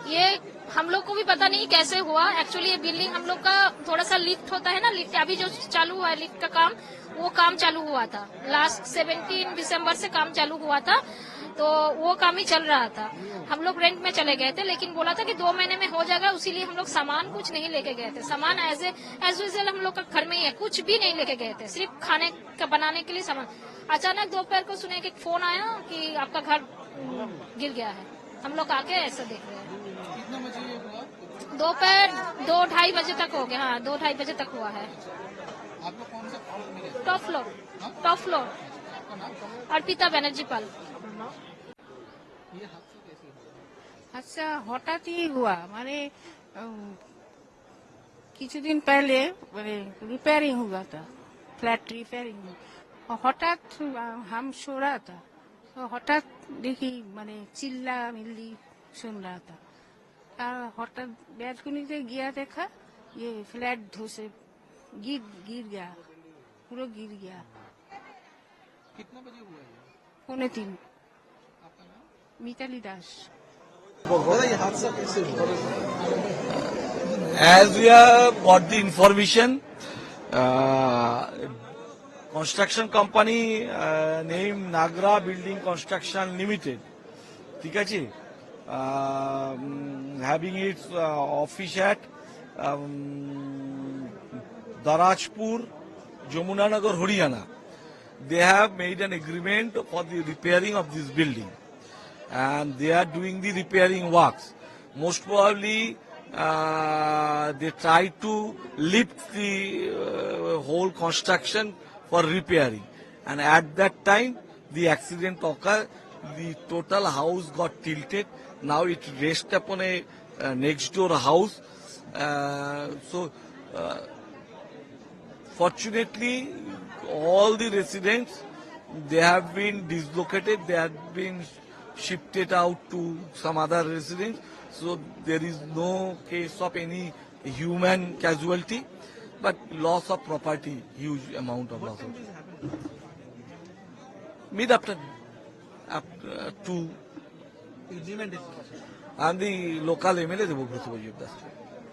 ये हम लोग को भी पता नहीं कैसे हुआ। एक्चुअली ये बिल्डिंग हम लोग का थोड़ा सा लिफ्ट होता है ना, लिफ्ट अभी जो चालू हुआ है लिफ्ट का काम, वो काम चालू हुआ था लास्ट 17 दिसंबर से काम चालू हुआ था, तो वो काम ही चल रहा था। हम लोग रेंट में चले गए थे, लेकिन बोला था कि 2 महीने में हो जाएगा, उसीलिए हम लोग सामान कुछ नहीं लेके गए थे। सामान एज यूजुअल हम लोग का घर में ही है, कुछ भी नहीं लेके गए थे, सिर्फ खाने का बनाने के लिए सामान। अचानक दोपहर को सुने कि फोन आया कि आपका घर गिर गया है। हम लोग आके ऐसा देख रहे हैं। कितना बजे ये हुआ? दोपहर 2-2:30 बजे तक हो गया। हाँ, 2-2:30 बजे तक हुआ है। आप लोग कौन सा फ्लोर में रहते टॉप फ्लोर। Top floor. हैं? आपका नाम? अर्पिता बनर्जी पाल। ये हादसा कैसे हुआ? अच्छा হঠাৎই हुआ माने কিছুদিন पहले रिपेयरिंग हुआ था, फ्लैट रिपेयरिंग। हठाৎ हम सो रहा था, तो हठाৎ देखी माने चिल्ला मिल्ली सुन रहा था। हठाৎ बैलकनी गया, देखा ये फ्लैट धसे गिर गया, पूरा गिर गया। कितना बजे हुआ ये? 2:45। आपका नाम? मिताली दास। ये हादसा कैसे हुआ? As we have got the information, construction company named Nagra Building Construction Limited, ঠিক আছে, having its office at Darajpur, Jamunanagar, Haryana. They have made an agreement for the repairing of this building, and they are doing the repairing works. Most probably, they try to lift the whole construction for repairing, and at that time the accident occurred. The total house got tilted. Now it rests upon a next door house. Fortunately, all the residents, they have been dislocated. They have been shifted out to some other residents. So there is no case of any human casualty, but loss of property, huge amount of loss. Mid-afternoon, up to, I'm the local MLA, Debabrata Bajaj Das.